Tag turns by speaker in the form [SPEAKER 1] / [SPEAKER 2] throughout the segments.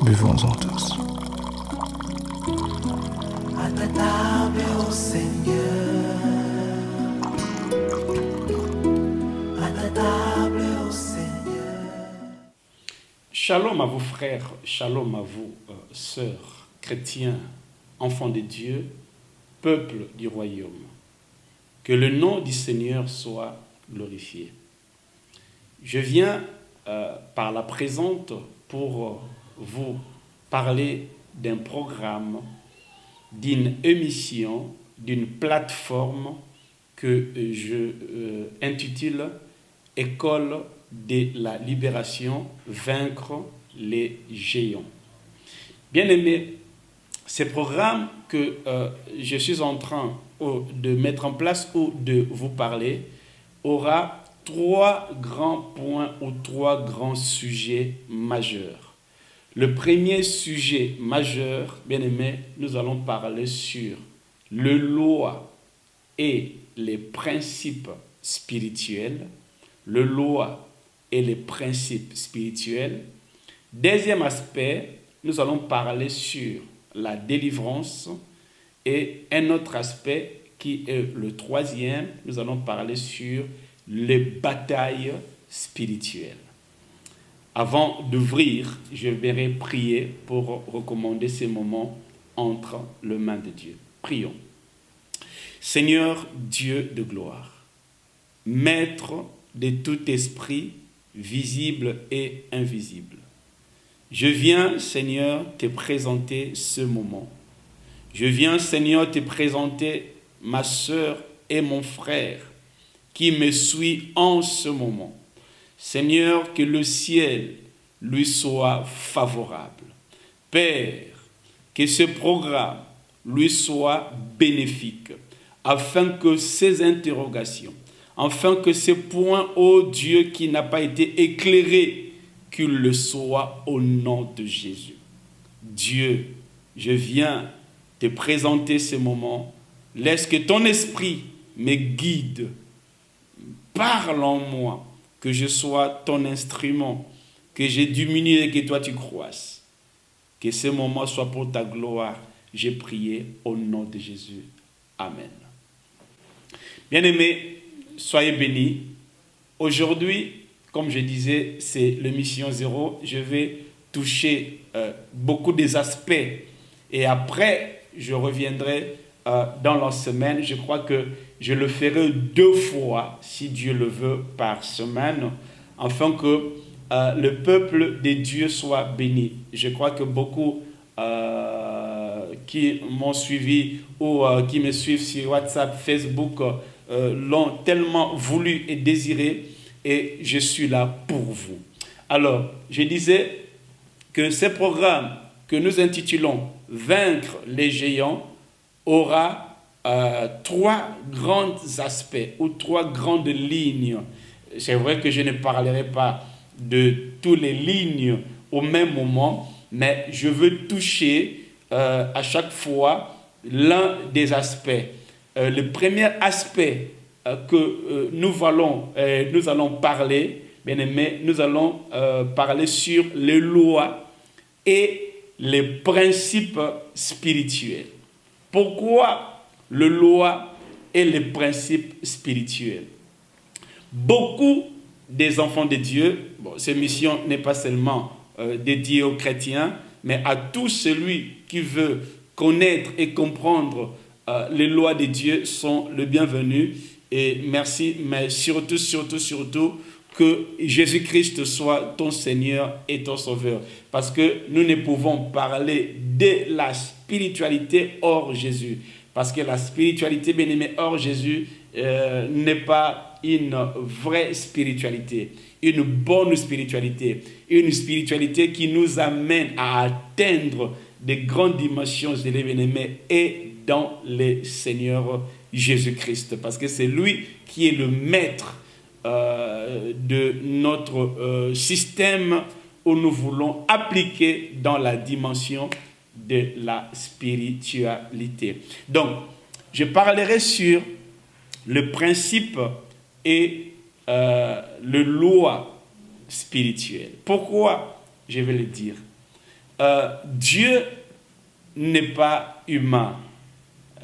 [SPEAKER 1] Buvons-en tous.
[SPEAKER 2] À ta table, ô Seigneur. À ta table, ô Seigneur.
[SPEAKER 3] Shalom à vous frères, shalom à vous sœurs, chrétiens, enfants de Dieu, peuple du royaume. Que le nom du Seigneur soit glorifié. Je viens par la présente pour vous parler d'un programme, d'une émission, d'une plateforme que je intitule École de la libération, vaincre les géants. Bien-aimés, ce programme que je suis en train de mettre en place ou de vous parler aura trois grands points ou trois grands sujets majeurs. Le premier sujet majeur, bien-aimés, nous allons parler sur le loi et les principes spirituels. Le loi et les principes spirituels. Deuxième aspect, nous allons parler sur la délivrance. Et un autre aspect qui est le troisième, nous allons parler sur les batailles spirituelles. Avant d'ouvrir, je vais prier pour recommander ces moments entre les mains de Dieu. Prions. Seigneur Dieu de gloire, Maître de tout esprit, visible et invisible, je viens, Seigneur, te présenter ce moment. Je viens, Seigneur, te présenter ma sœur et mon frère qui me suit en ce moment. Seigneur, que le ciel lui soit favorable. Père, que ce programme lui soit bénéfique, afin que ces interrogations, afin que ce point, ô Dieu, qui n'a pas été éclairé, qu'il le soit au nom de Jésus. Dieu, je viens te présenter ce moment. Laisse que ton esprit me guide. Parle en moi, que je sois ton instrument, que je diminue et que toi tu croisses. Que ce moment soit pour ta gloire. J'ai prié au nom de Jésus. Amen. Bien-aimés, soyez bénis. Aujourd'hui, comme je disais, c'est l'émission 0. Je vais toucher beaucoup des aspects. Et après, je reviendrai dans la semaine. Je crois que je le ferai 2 fois, si Dieu le veut, par semaine, afin que le peuple de Dieu soit béni. Je crois que beaucoup qui m'ont suivi ou qui me suivent sur WhatsApp, Facebook, l'ont tellement voulu et désiré, et je suis là pour vous. Alors, je disais que ce programme que nous intitulons « Vaincre les géants » aura 3 grands aspects ou 3 grandes lignes. C'est vrai que je ne parlerai pas de toutes les lignes au même moment, mais je veux toucher à chaque fois l'un des aspects. Le premier aspect que nous allons parler, bien aimé, nous allons parler sur les lois et les principes spirituels. Pourquoi les lois et les principes spirituels? Beaucoup des enfants de Dieu, cette mission n'est pas seulement dédiée aux chrétiens, mais à tout celui qui veut connaître et comprendre les lois de Dieu sont le bienvenu. Et merci, mais surtout, que Jésus-Christ soit ton Seigneur et ton Sauveur. Parce que nous ne pouvons parler de la spiritualité hors Jésus. Parce que la spiritualité, bien aimée, hors Jésus n'est pas une vraie spiritualité, une bonne spiritualité, une spiritualité qui nous amène à atteindre des grandes dimensions de bien-aimés et dans le Seigneur Jésus-Christ. Parce que c'est lui qui est le maître de notre système où nous voulons appliquer dans la dimension de la spiritualité. Donc, je parlerai sur le principe et le loi spirituelle. Pourquoi je vais le dire? Dieu n'est pas humain.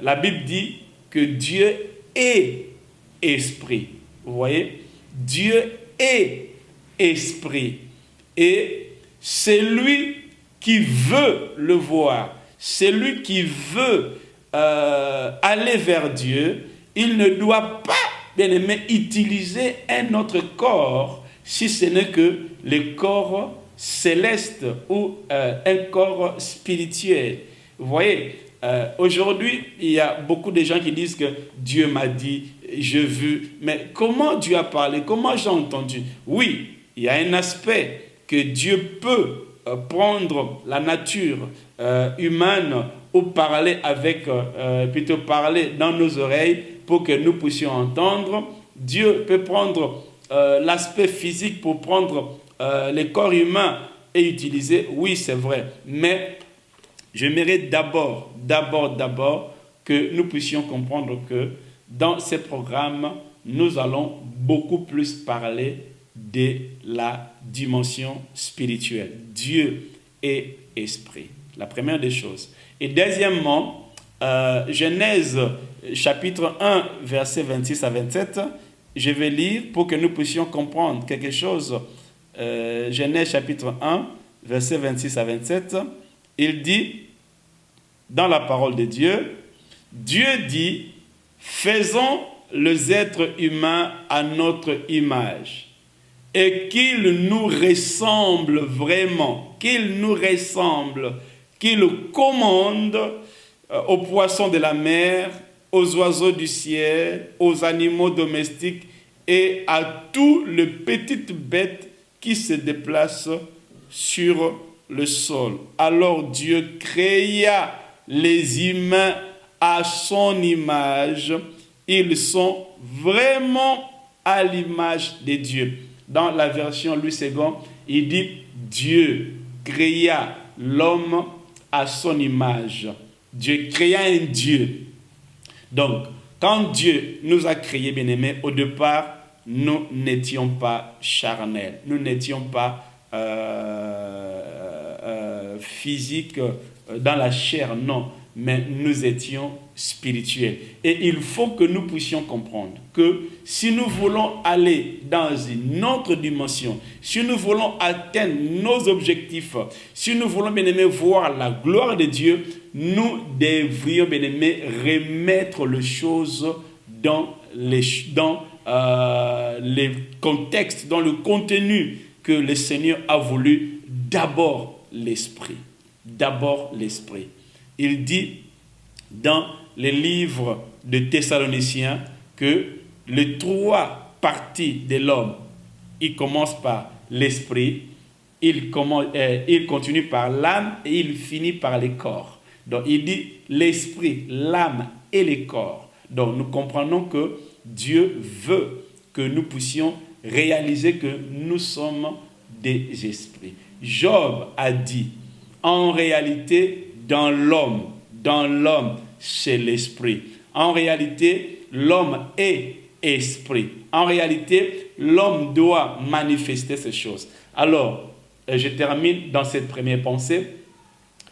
[SPEAKER 3] La Bible dit que Dieu est esprit. Vous voyez? Dieu est esprit. Et c'est lui qui veut le voir. C'est lui qui veut aller vers Dieu. Il ne doit pas, bien aimé, utiliser un autre corps, si ce n'est que le corps céleste ou un corps spirituel. Vous voyez, aujourd'hui, il y a beaucoup de gens qui disent que Dieu m'a dit, j'ai vu. Mais comment Dieu a parlé? Comment j'ai entendu? Oui, il y a un aspect que Dieu peut prendre la nature humaine ou parler plutôt parler dans nos oreilles pour que nous puissions entendre. Dieu peut prendre l'aspect physique pour prendre le corps humain et utiliser. Oui, c'est vrai. Mais j'aimerais d'abord que nous puissions comprendre que dans ces programmes, nous allons beaucoup plus parler de la dimension spirituelle. Dieu est esprit. La première des choses. Et deuxièmement, Genèse chapitre 1, versets 26 à 27, je vais lire pour que nous puissions comprendre quelque chose. Genèse chapitre 1, versets 26 à 27, il dit, dans la parole de Dieu, Dieu dit, faisons les êtres humains à notre image et qu'ils nous ressemblent vraiment, qu'ils commandent aux poissons de la mer, aux oiseaux du ciel, aux animaux domestiques et à toutes les petites bêtes qui se déplacent sur le sol. Alors Dieu créa les humains à son image. Ils sont vraiment à l'image de Dieu. Dans la version Louis II, il dit Dieu créa l'homme à son image. Dieu créa un Dieu. Donc, quand Dieu nous a créés, bien-aimés, au départ, nous n'étions pas charnels. Nous n'étions pas physiques dans la chair, non. Mais nous étions spirituels. Et il faut que nous puissions comprendre que si nous voulons aller dans une autre dimension, si nous voulons atteindre nos objectifs, si nous voulons, bien aimé, voir la gloire de Dieu, nous devrions, bien aimé, remettre les choses dans les contextes, dans le contenu que le Seigneur a voulu. D'abord l'esprit. D'abord l'esprit. Il dit dans les livres de Thessaloniciens que les trois parties de l'homme, il commence par l'esprit, il continue par l'âme et il finit par le corps. Donc il dit l'esprit, l'âme et le corps. Donc nous comprenons que Dieu veut que nous puissions réaliser que nous sommes des esprits. Job a dit, en réalité, dans l'homme, c'est l'esprit. En réalité, l'homme est esprit. En réalité, l'homme doit manifester ces choses. Alors, je termine dans cette première pensée.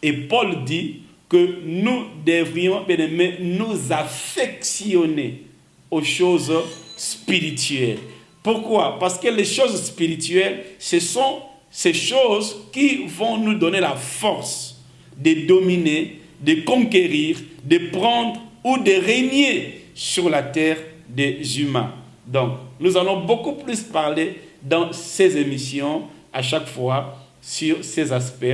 [SPEAKER 3] Et Paul dit que nous devrions, bien aimé, nous affectionner aux choses spirituelles. Pourquoi? Parce que les choses spirituelles, ce sont ces choses qui vont nous donner la force de dominer, de conquérir, de prendre ou de régner sur la terre des humains. Donc, nous allons beaucoup plus parler dans ces émissions, à chaque fois, sur ces aspects,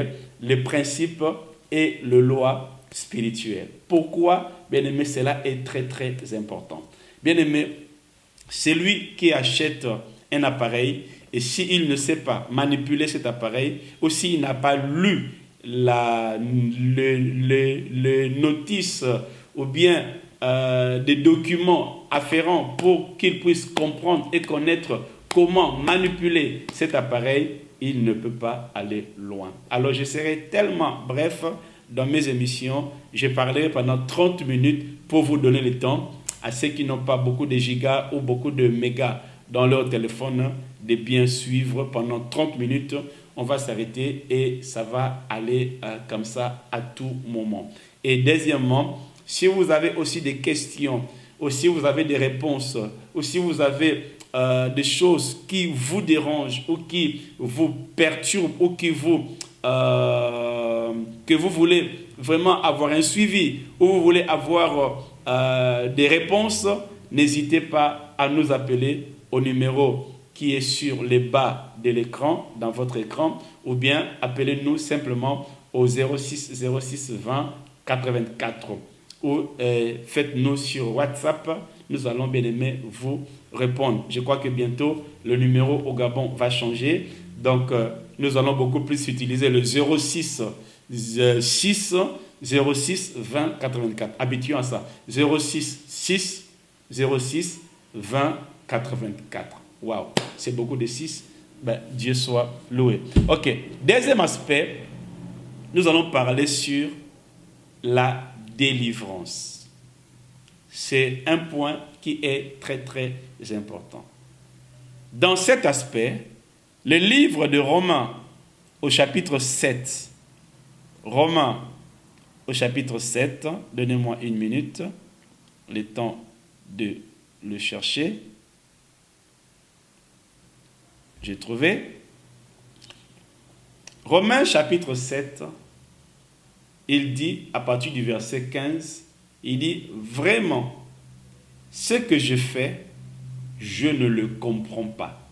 [SPEAKER 3] les principes et les lois spirituelles. Pourquoi, bien aimé, cela est très très important. Bien aimé, celui qui achète un appareil, et s'il ne sait pas manipuler cet appareil, ou s'il n'a pas lu les notices ou bien des documents afférents pour qu'il puisse comprendre et connaître comment manipuler cet appareil, il ne peut pas aller loin. Alors je serai tellement bref dans mes émissions, je parlerai pendant 30 minutes pour vous donner le temps à ceux qui n'ont pas beaucoup de gigas ou beaucoup de mégas dans leur téléphone de bien suivre pendant 30 minutes. on va s'arrêter et ça va aller comme ça à tout moment. Et deuxièmement, si vous avez aussi des questions, ou si vous avez des réponses, ou si vous avez des choses qui vous dérangent ou qui vous perturbent ou qui que vous voulez vraiment avoir un suivi ou vous voulez avoir des réponses, n'hésitez pas à nous appeler au numéro qui est sur les bas de l'écran, dans votre écran, ou bien appelez-nous simplement au 06 06 20 84 ou faites-nous sur WhatsApp. Nous allons bien aimer vous répondre. Je crois que bientôt le numéro au Gabon va changer. Donc nous allons beaucoup plus utiliser le 06 6 06 20 84. Habituons à ça. 06 6 06 20 84. Waouh, c'est beaucoup de 6. Ben, Dieu soit loué. Ok, deuxième aspect, nous allons parler sur la délivrance. C'est un point qui est très très important. Dans cet aspect, le livre de Romains au chapitre 7, Romains au chapitre 7, donnez-moi une minute, le temps de le chercher. J'ai trouvé. Romains chapitre 7, il dit, à partir du verset 15, il dit, vraiment, ce que je fais, je ne le comprends pas.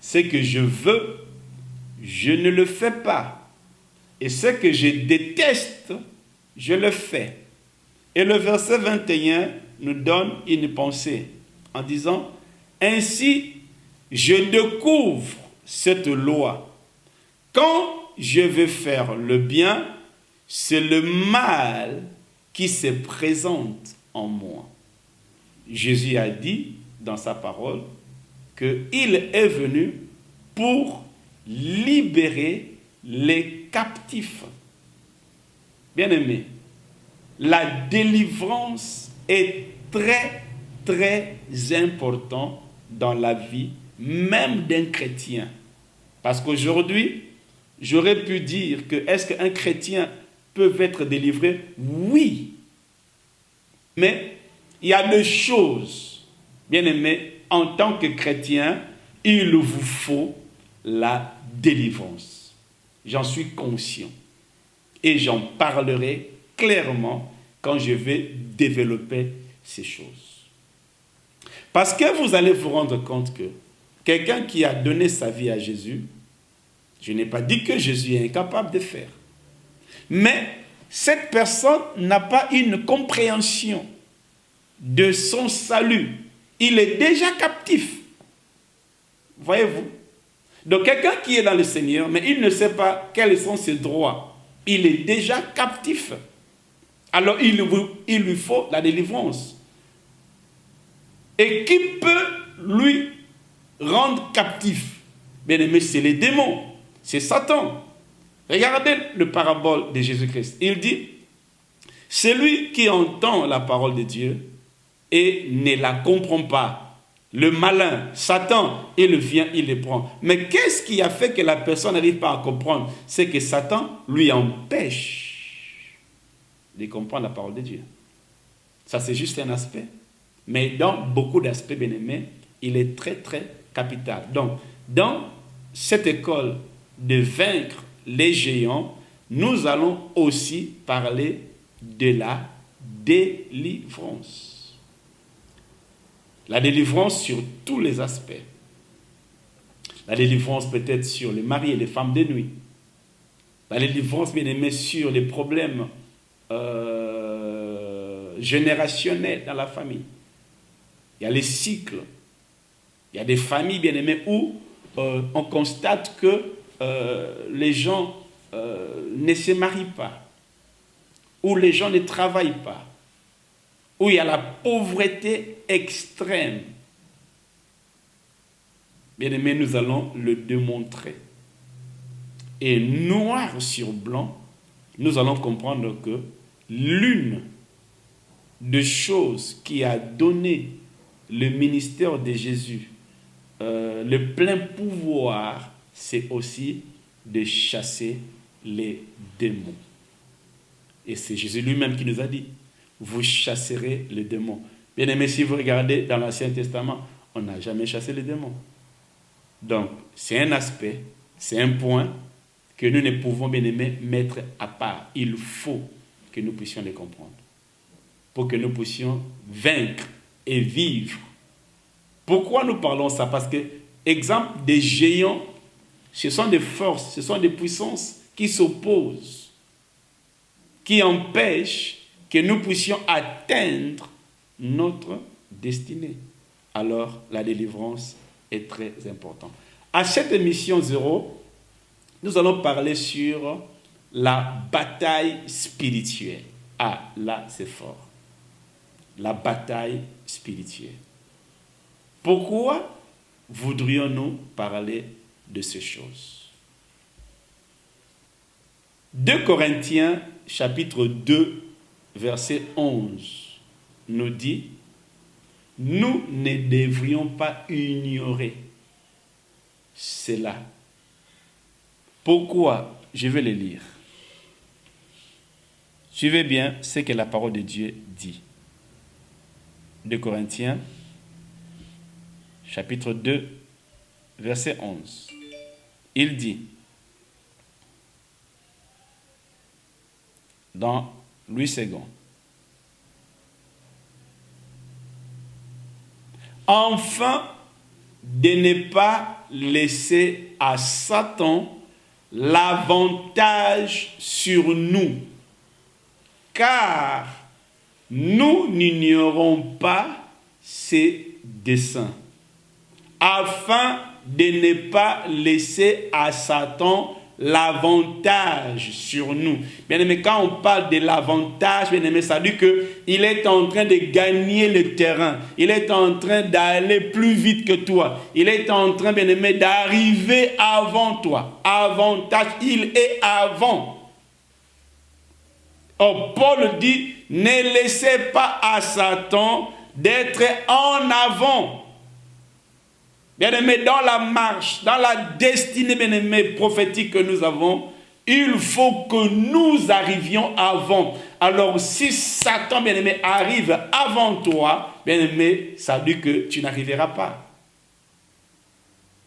[SPEAKER 3] Ce que je veux, je ne le fais pas. Et ce que je déteste, je le fais. Et le verset 21 nous donne une pensée en disant, ainsi, je découvre cette loi. Quand je veux faire le bien, c'est le mal qui se présente en moi. Jésus a dit dans sa parole qu'il est venu pour libérer les captifs. Bien-aimés, la délivrance est très, très importante dans la vie, même d'un chrétien. Parce qu'aujourd'hui, j'aurais pu dire que est-ce qu'un chrétien peut être délivré? Oui. Mais il y a deux choses. Bien-aimés, en tant que chrétien, il vous faut la délivrance. J'en suis conscient. Et j'en parlerai clairement quand je vais développer ces choses. Parce que vous allez vous rendre compte que quelqu'un qui a donné sa vie à Jésus, je n'ai pas dit que Jésus est incapable de faire. Mais cette personne n'a pas une compréhension de son salut. Il est déjà captif. Voyez-vous? Donc quelqu'un qui est dans le Seigneur, mais il ne sait pas quels sont ses droits. Il est déjà captif. Alors il lui faut la délivrance. Et qui peut lui rendre captif? Bien aimé, c'est les démons. C'est Satan. Regardez le parabole de Jésus-Christ. Il dit, celui qui entend la parole de Dieu et ne la comprend pas, le malin, Satan, il vient, il les prend. Mais qu'est-ce qui a fait que la personne n'arrive pas à comprendre? C'est que Satan lui empêche de comprendre la parole de Dieu. Ça, c'est juste un aspect. Mais dans beaucoup d'aspects, bien aimés, il est très, très capital. Donc, dans cette école de vaincre les géants, nous allons aussi parler de la délivrance. La délivrance sur tous les aspects. La délivrance peut-être sur les maris et les femmes de nuit. La délivrance, bien aimé, sur les problèmes générationnels dans la famille. Il y a les cycles. Il y a des familles, bien aimées, où on constate que les gens ne se marient pas, où les gens ne travaillent pas, où il y a la pauvreté extrême. Bien aimé, nous allons le démontrer. Et noir sur blanc, nous allons comprendre que l'une des choses qui a donné le ministère de Jésus le plein pouvoir, c'est aussi de chasser les démons. Et c'est Jésus lui-même qui nous a dit, vous chasserez les démons. Bien aimé, si vous regardez dans l'Ancien Testament, on n'a jamais chassé les démons. Donc, c'est un aspect, c'est un point que nous ne pouvons, bien aimé, mettre à part. Il faut que nous puissions les comprendre. Pour que nous puissions vaincre et vivre. Pourquoi nous parlons ça? Parce que, exemple des géants, ce sont des forces, ce sont des puissances qui s'opposent, qui empêchent que nous puissions atteindre notre destinée. Alors, la délivrance est très importante. À cette émission 0, nous allons parler sur la bataille spirituelle. Ah, là, c'est fort. La bataille spirituelle. Pourquoi voudrions-nous parler de ces choses? 2 Corinthiens, chapitre 2, verset 11, nous dit, nous ne devrions pas ignorer cela. Pourquoi? Je vais le lire. Suivez bien ce que la parole de Dieu dit. 2 Corinthiens, chapitre 2, verset 11. Il dit, dans Louis II, enfin, de ne pas laisser à Satan l'avantage sur nous, car nous n'ignorons pas ses desseins, afin de ne pas laisser à Satan l'avantage sur nous. Bien aimé, quand on parle de l'avantage, bien aimé, ça veut dire qu'il est en train de gagner le terrain. Il est en train d'aller plus vite que toi. Il est en train, bien aimé, d'arriver avant toi. Avantage, il est avant. Or, Paul dit, ne laissez pas à Satan d'être en avant. Bien-aimé, dans la marche, dans la destinée, bien-aimé, prophétique que nous avons, il faut que nous arrivions avant. Alors, si Satan, bien-aimé, arrive avant toi, bien-aimé, ça veut dire que tu n'arriveras pas.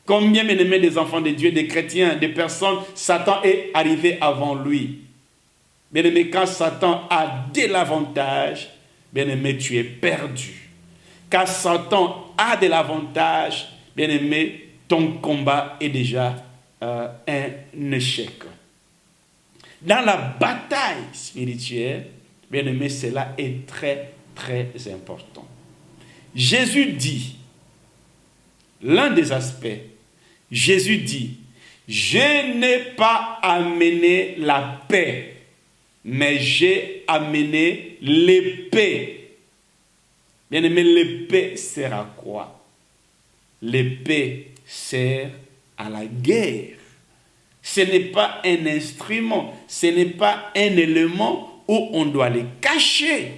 [SPEAKER 3] Combien, bien-aimé, des enfants de Dieu, des chrétiens, des personnes, Satan est arrivé avant lui. Bien-aimé, quand Satan a de l'avantage, bien-aimé, tu es perdu. Quand Satan a de l'avantage, bien-aimé, ton combat est déjà un échec. Dans la bataille spirituelle, bien-aimé, cela est très, très important. Jésus dit, l'un des aspects, Jésus dit, je n'ai pas amené la paix, mais j'ai amené l'épée. Bien-aimé, l'épée sert à quoi? L'épée sert à la guerre. Ce n'est pas un instrument, ce n'est pas un élément où on doit les cacher.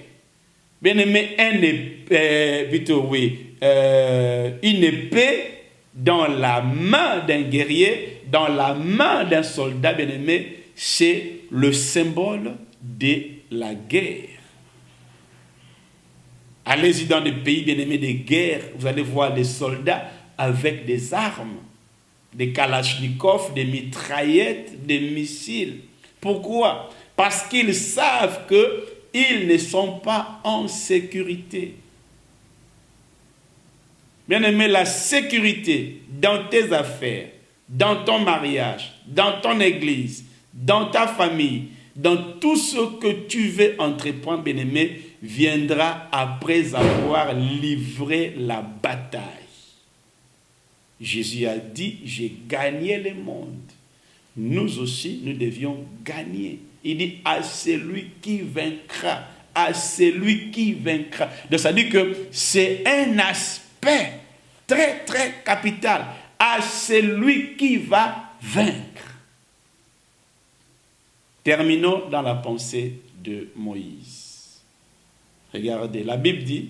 [SPEAKER 3] Bien aimé, une épée dans la main d'un guerrier, dans la main d'un soldat, bien aimé, c'est le symbole de la guerre. Allez-y dans des pays, bien aimés, des guerres, vous allez voir des soldats avec des armes, des kalachnikovs, des mitraillettes, des missiles. Pourquoi? Parce qu'ils savent qu'ils ne sont pas en sécurité. Bien aimé, la sécurité dans tes affaires, dans ton mariage, dans ton église, dans ta famille, dans tout ce que tu veux entreprendre, bien aimé, viendra après avoir livré la bataille. Jésus a dit, j'ai gagné le monde. Nous aussi, nous devions gagner. Il dit, à celui qui vaincra, à celui qui vaincra. Donc ça dit que c'est un aspect très, très capital. À celui qui va vaincre. Terminons dans la pensée de Moïse. Regardez, la Bible dit,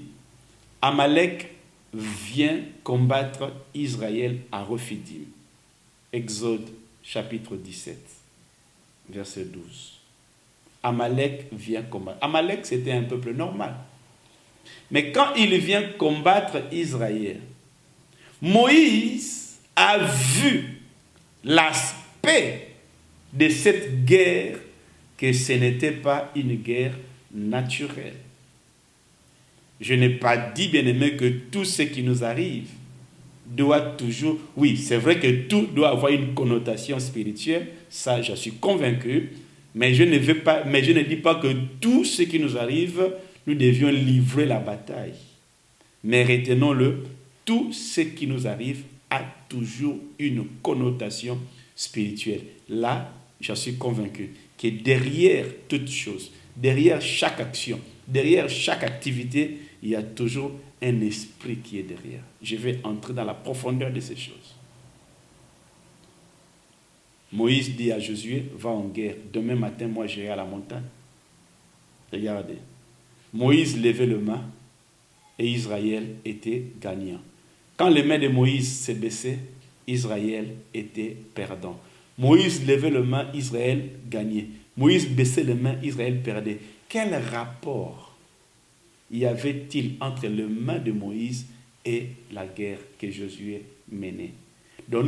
[SPEAKER 3] Amalek vient combattre Israël à Rephidim. Exode chapitre 17, verset 12. Amalek vient combattre. Amalek, c'était un peuple normal. Mais quand il vient combattre Israël, Moïse a vu l'aspect de cette guerre, que ce n'était pas une guerre naturelle. Je n'ai pas dit, bien-aimé, que tout ce qui nous arrive doit toujours... Oui, c'est vrai que tout doit avoir une connotation spirituelle, ça, je suis convaincu, mais je ne dis pas que tout ce qui nous arrive, nous devions livrer la bataille. Mais retenons-le, tout ce qui nous arrive a toujours une connotation spirituelle. Là, je suis convaincu que derrière toute chose, derrière chaque action, derrière chaque activité, il y a toujours un esprit qui est derrière. Je vais entrer dans la profondeur de ces choses. Moïse dit à Josué, va en guerre. Demain matin, moi, j'irai à la montagne. Regardez. Moïse levait le main et Israël était gagnant. Quand les mains de Moïse s'est baissées, Israël était perdant. Moïse levait le main, Israël gagnait. Moïse baissait les mains, Israël perdait. Quel rapport y avait-il entre les mains de Moïse et la guerre que Josué menait? Donc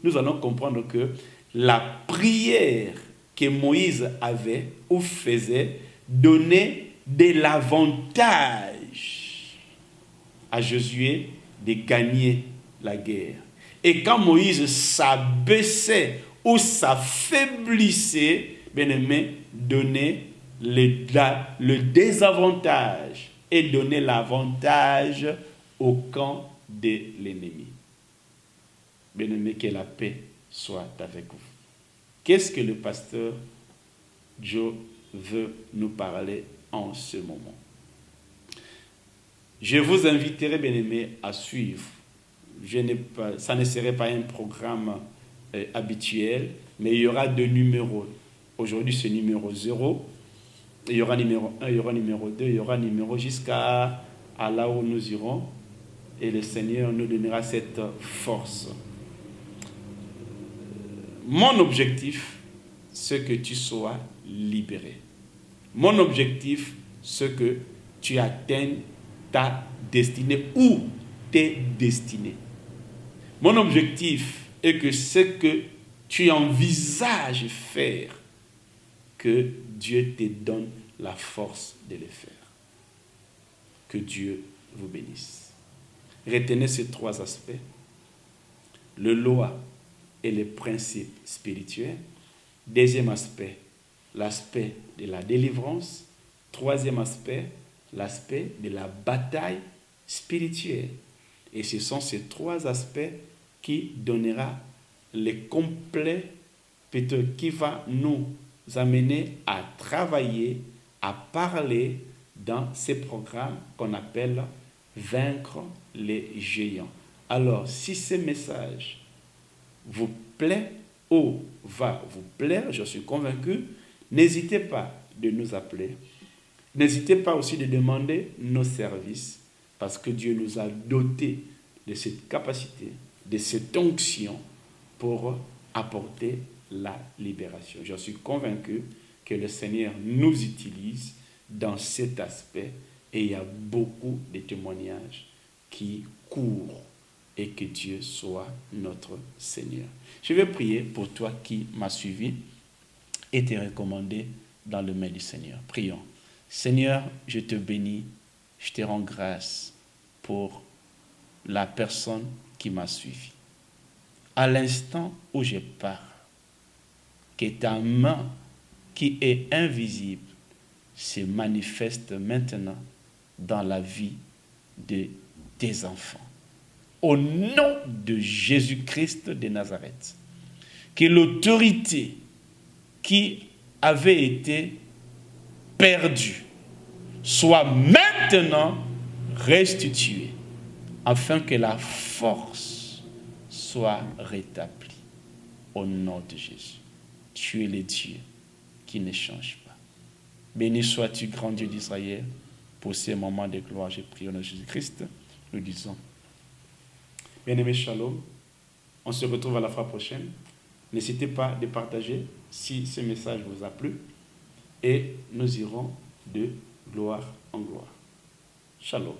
[SPEAKER 3] nous allons comprendre que la prière que Moïse avait ou faisait donnait de l'avantage à Josué de gagner la guerre. Et quand Moïse s'abaissait ou s'affaiblissait, bien-aimé, donnait le désavantage et donnait l'avantage au camp de l'ennemi. Bien-aimé, que la paix soit avec vous. Qu'est-ce que le pasteur Joe veut nous parler en ce moment? Je vous inviterai, bien-aimé, à suivre. Ça ne serait pas un programme habituel, mais il y aura 2 numéros. Aujourd'hui, c'est numéro 0. Il y aura numéro 1, il y aura numéro 2, il y aura numéro jusqu'à là où nous irons. Et le Seigneur nous donnera cette force. Mon objectif, c'est que tu sois libéré. Mon objectif, c'est que tu atteignes ta destinée ou tes destinées. Mon objectif est que ce que tu envisages faire, que Dieu te donne la force de le faire. Que Dieu vous bénisse. Retenez ces 3 aspects. Le loi et les principes spirituels. Deuxième aspect, l'aspect de la délivrance. Troisième aspect, l'aspect de la bataille spirituelle. Et ce sont ces 3 aspects qui donnera le complet, peut-être qui va nous amener à travailler, à parler dans ces programmes qu'on appelle vaincre les géants. Alors, si ce message vous plaît ou va vous plaire, je suis convaincu, n'hésitez pas de nous appeler. N'hésitez pas aussi de demander nos services, parce que Dieu nous a dotés de cette capacité, de cette onction pour apporter la libération. Je suis convaincu que le Seigneur nous utilise dans cet aspect et il y a beaucoup de témoignages qui courent et que Dieu soit notre Seigneur. Je vais prier pour toi qui m'as suivi et te recommander dans le nom du Seigneur. Prions. Seigneur, je te bénis, je te rends grâce pour la personne qui m'a suivi. À l'instant où je parle, que ta main qui est invisible se manifeste maintenant dans la vie de tes enfants. Au nom de Jésus-Christ de Nazareth, que l'autorité qui avait été perdue soit maintenant restituée, afin que la force soit rétablie. Au nom de Jésus. Tu es le Dieu qui ne change pas. Béni sois-tu, grand Dieu d'Israël, pour ces moments de gloire. J'ai prié au nom de Jésus-Christ. Nous disons, bien-aimé, shalom. On se retrouve à la fois prochaine. N'hésitez pas de partager si ce message vous a plu. Et nous irons de gloire en gloire. Shalom.